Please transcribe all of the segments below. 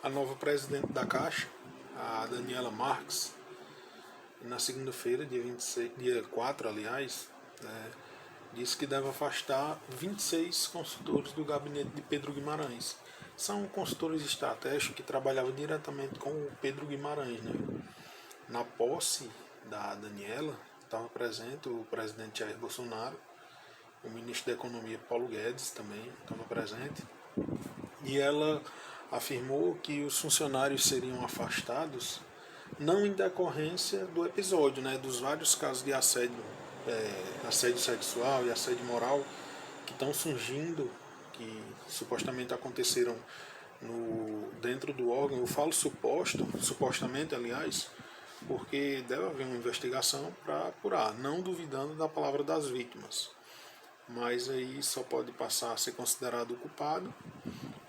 a nova presidente da Caixa, a Daniela Marques, na segunda-feira, dia 26, dia 4, aliás, disse que deve afastar 26 consultores do gabinete de Pedro Guimarães. São consultores estratégicos que trabalhavam diretamente com o Pedro Guimarães. Né? Na posse da Daniela, estava presente o presidente Jair Bolsonaro, o ministro da Economia Paulo Guedes também estava presente, e ela afirmou que os funcionários seriam afastados não em decorrência do episódio, né, dos vários casos de assédio sexual e assédio moral que estão surgindo, que supostamente aconteceram dentro do órgão. Eu falo supostamente, aliás, porque deve haver uma investigação para apurar, não duvidando da palavra das vítimas. Mas aí só pode passar a ser considerado o culpado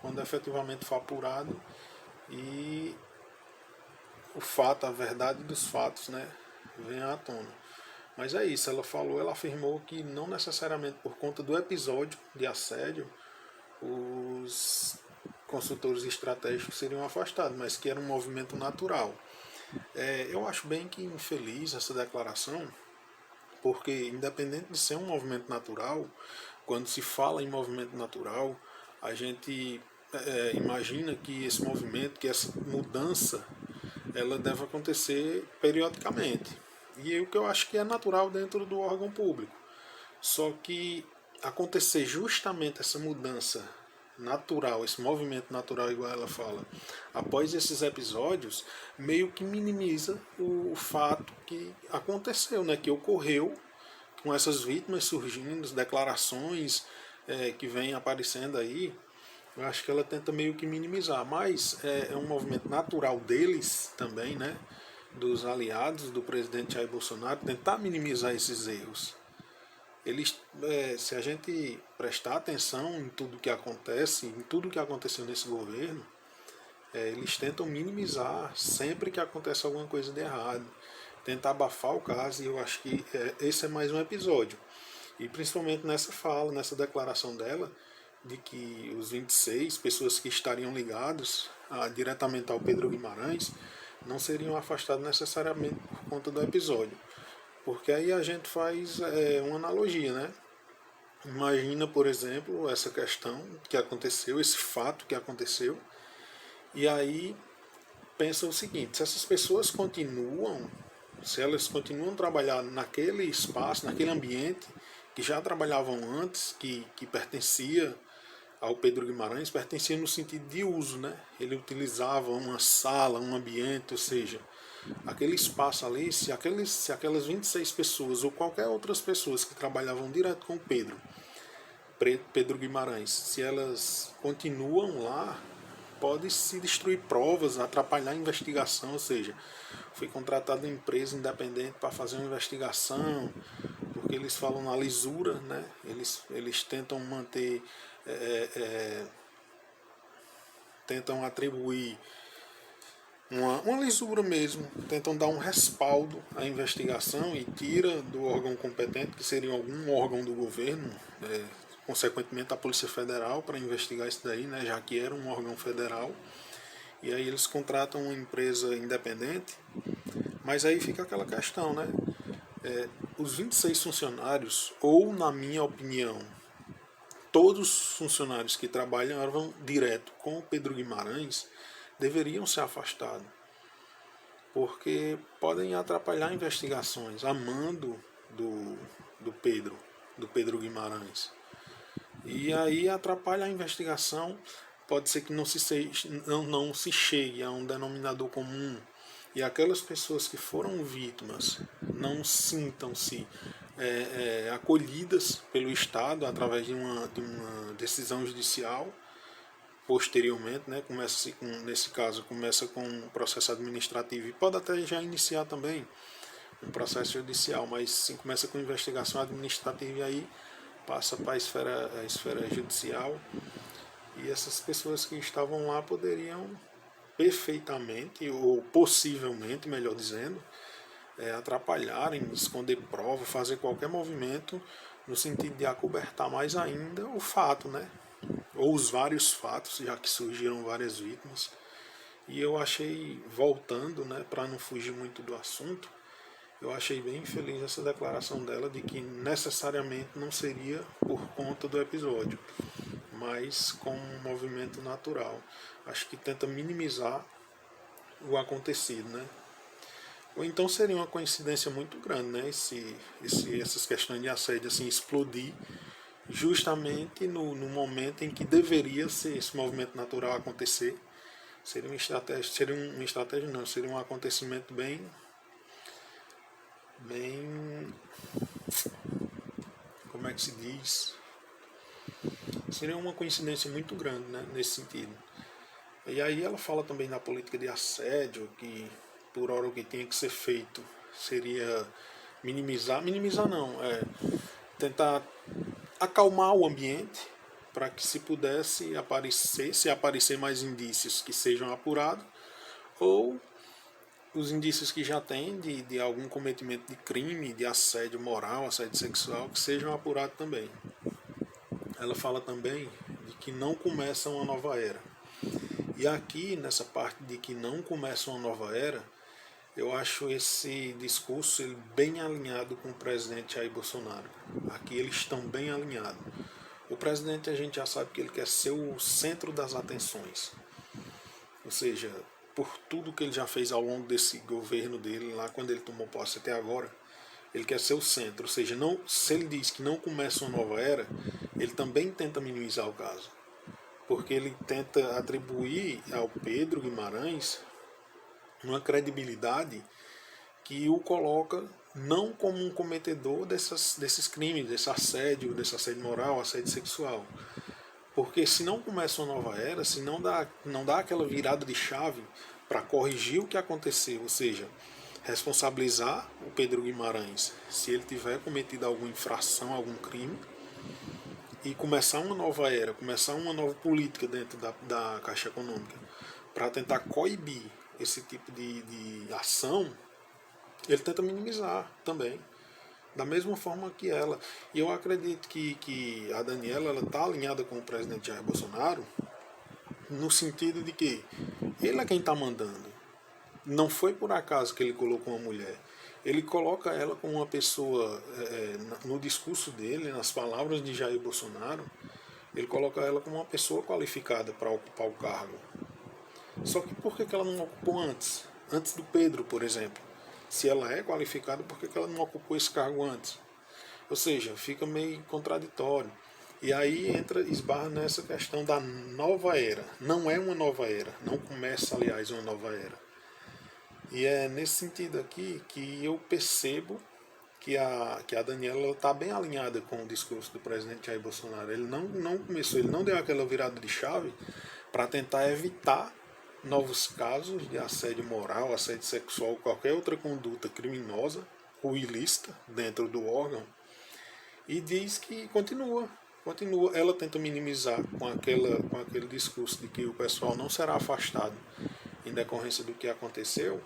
quando efetivamente for apurado e o fato, a verdade dos fatos, né, vem à tona. Mas é isso, ela afirmou que não necessariamente por conta do episódio de assédio os consultores estratégicos seriam afastados, mas que era um movimento natural. Eu acho bem que infeliz essa declaração, porque independente de ser um movimento natural, quando se fala em movimento natural, a gente imagina que esse movimento, que essa mudança, ela deve acontecer periodicamente. E o que eu acho que é natural dentro do órgão público. Só que acontecer justamente essa mudança natural, esse movimento natural, igual ela fala, após esses episódios, meio que minimiza o fato que aconteceu, né, que ocorreu com essas vítimas surgindo, declarações que vêm aparecendo aí. Eu acho que ela tenta meio que minimizar, mas é um movimento natural deles também, né, dos aliados do presidente Jair Bolsonaro, tentar minimizar esses erros. Eles, se a gente prestar atenção em tudo que acontece, em tudo que aconteceu nesse governo, eles tentam minimizar sempre que acontece alguma coisa de errado, tentar abafar o caso, e eu acho que esse é mais um episódio. E principalmente nessa fala, nessa declaração dela, de que os 26 pessoas que estariam ligados diretamente ao Pedro Guimarães não seriam afastados necessariamente por conta do episódio. Porque aí a gente faz uma analogia, né? Imagina, por exemplo, essa questão que aconteceu, esse fato que aconteceu, e aí pensa o seguinte: se essas pessoas continuam, se elas continuam a trabalhar naquele espaço, naquele ambiente que já trabalhavam antes, que pertencia ao Pedro Guimarães, pertencia no sentido de uso, né? Ele utilizava uma sala, um ambiente, ou seja, aquele espaço ali, se aquelas 26 pessoas ou qualquer outras pessoas que trabalhavam direto com o Pedro Guimarães, se elas continuam lá, pode se destruir provas, atrapalhar a investigação, ou seja, foi contratada uma empresa independente para fazer uma investigação, porque eles falam na lisura, né? Eles tentam manter, tentam atribuir uma lisura mesmo, tentam dar um respaldo à investigação e tira do órgão competente, que seria algum órgão do governo, consequentemente a Polícia Federal, para investigar isso daí, né, já que era um órgão federal, e aí eles contratam uma empresa independente, mas aí fica aquela questão, né, os 26 funcionários, ou na minha opinião, todos os funcionários que trabalhavam direto com o Pedro Guimarães deveriam ser afastados, porque podem atrapalhar investigações a mando do Pedro Guimarães. E aí atrapalha a investigação, pode ser que não se chegue a um denominador comum e aquelas pessoas que foram vítimas não sintam-se acolhidas pelo Estado através de uma decisão judicial. Posteriormente, né, nesse caso, começa com um processo administrativo e pode até já iniciar também um processo judicial, mas sim, começa com investigação administrativa e aí passa para a esfera judicial, e essas pessoas que estavam lá poderiam perfeitamente, ou possivelmente, melhor dizendo, atrapalharem, esconder prova, fazer qualquer movimento no sentido de acobertar mais ainda o fato, né? Ou os vários fatos, já que surgiram várias vítimas. E eu achei, voltando, né, para não fugir muito do assunto, eu achei bem infeliz essa declaração dela de que necessariamente não seria por conta do episódio, mas com um movimento natural. Acho que tenta minimizar o acontecido, né? Ou então seria uma coincidência muito grande, né? Essas questões de assédio assim explodir justamente no momento em que deveria ser esse movimento natural acontecer. Seria uma estratégia não, seria um acontecimento bem, como é que se diz? Seria uma coincidência muito grande, né, nesse sentido. E aí ela fala também da política de assédio, que por hora o que tinha que ser feito seria minimizar não, tentar acalmar o ambiente para que se aparecer mais indícios que sejam apurados, ou os indícios que já tem de algum cometimento de crime, de assédio moral, assédio sexual, que sejam apurados também. Ela fala também de que não começa uma nova era. E aqui, nessa parte de que não começa uma nova era, eu acho esse discurso ele bem alinhado com o presidente Jair Bolsonaro. Aqui eles estão bem alinhados. O presidente a gente já sabe que ele quer ser o centro das atenções. Ou seja, por tudo que ele já fez ao longo desse governo dele, lá quando ele tomou posse até agora, ele quer ser o centro. Ou seja, não, se ele diz que não começa uma nova era, ele também tenta minimizar o caso. Porque ele tenta atribuir ao Pedro Guimarães uma credibilidade que o coloca não como um cometedor desses crimes, desse assédio moral, assédio sexual. Porque se não começa uma nova era, se não dá aquela virada de chave para corrigir o que aconteceu, ou seja, responsabilizar o Pedro Guimarães se ele tiver cometido alguma infração, algum crime, e começar uma nova era, começar uma nova política dentro da Caixa Econômica para tentar coibir esse tipo de ação, ele tenta minimizar também. Da mesma forma que ela. E eu acredito que a Daniela está alinhada com o presidente Jair Bolsonaro no sentido de que ele é quem está mandando. Não foi por acaso que ele colocou uma mulher. Ele coloca ela como uma pessoa, no discurso dele, nas palavras de Jair Bolsonaro, ele coloca ela como uma pessoa qualificada para ocupar o cargo. Só que por que ela não ocupou antes? Antes do Pedro, por exemplo. Se ela é qualificada, por que ela não ocupou esse cargo antes? Ou seja, fica meio contraditório. E aí esbarra nessa questão da nova era. Não é uma nova era. Não começa, aliás, uma nova era. E é nesse sentido aqui que eu percebo que a Daniela está bem alinhada com o discurso do presidente Jair Bolsonaro. Ele não começou, ele não deu aquela virada de chave para tentar evitar novos casos de assédio moral, assédio sexual, qualquer outra conduta criminosa ou ilícita dentro do órgão, e diz que continua. Ela tenta minimizar com aquele discurso de que o pessoal não será afastado em decorrência do que aconteceu,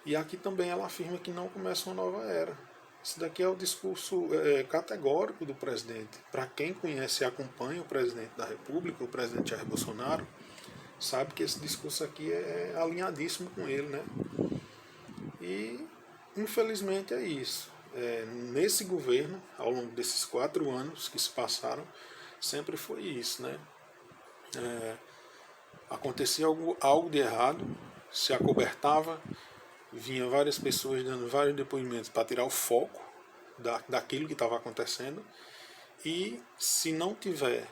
e aqui também ela afirma que não começa uma nova era. Esse daqui é o discurso categórico do presidente. Para quem conhece e acompanha o presidente da República, o presidente Jair Bolsonaro, sabe que esse discurso aqui é alinhadíssimo com ele, né? E infelizmente é isso. Nesse governo, ao longo desses 4 anos que se passaram, sempre foi isso, né? Acontecia algo de errado, se acobertava, vinha várias pessoas dando vários depoimentos para tirar o foco daquilo que estava acontecendo, e se não tiver,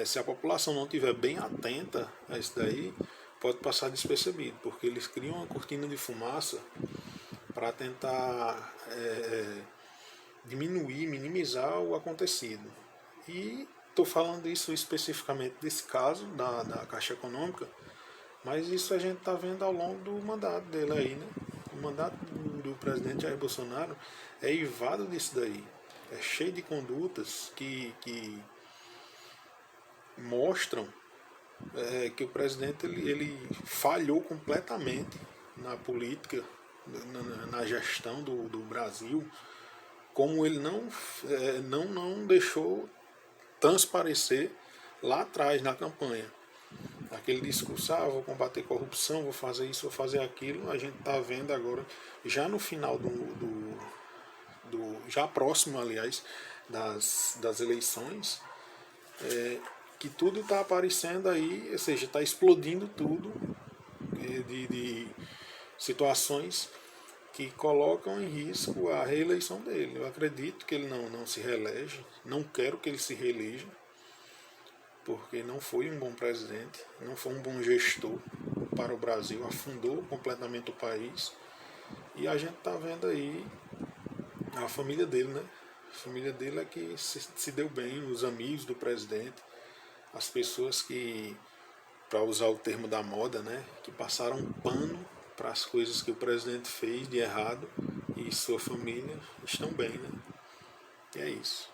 se a população não tiver bem atenta a isso daí, pode passar despercebido, porque eles criam uma cortina de fumaça para tentar diminuir, minimizar o acontecido. E estou falando isso especificamente desse caso da Caixa Econômica, mas isso a gente está vendo ao longo do mandato dele aí, né? O mandato do presidente Jair Bolsonaro é eivado disso daí. É cheio de condutas que mostram que o presidente ele falhou completamente na política, na gestão do Brasil, como ele não deixou transparecer lá atrás na campanha. aquele discurso, vou combater corrupção, vou fazer isso, vou fazer aquilo, a gente está vendo agora, já no final já próximo, aliás, das eleições, que tudo está aparecendo aí, ou seja, está explodindo tudo de situações que colocam em risco a reeleição dele. Eu acredito que ele não se reelege, não quero que ele se reeleja, porque não foi um bom presidente, não foi um bom gestor para o Brasil, afundou completamente o país. E a gente está vendo aí a família dele, né? A família dele é que se deu bem, os amigos do presidente, as pessoas que, para usar o termo da moda, né, que passaram um pano para as coisas que o presidente fez de errado, e sua família estão bem, né? E é isso.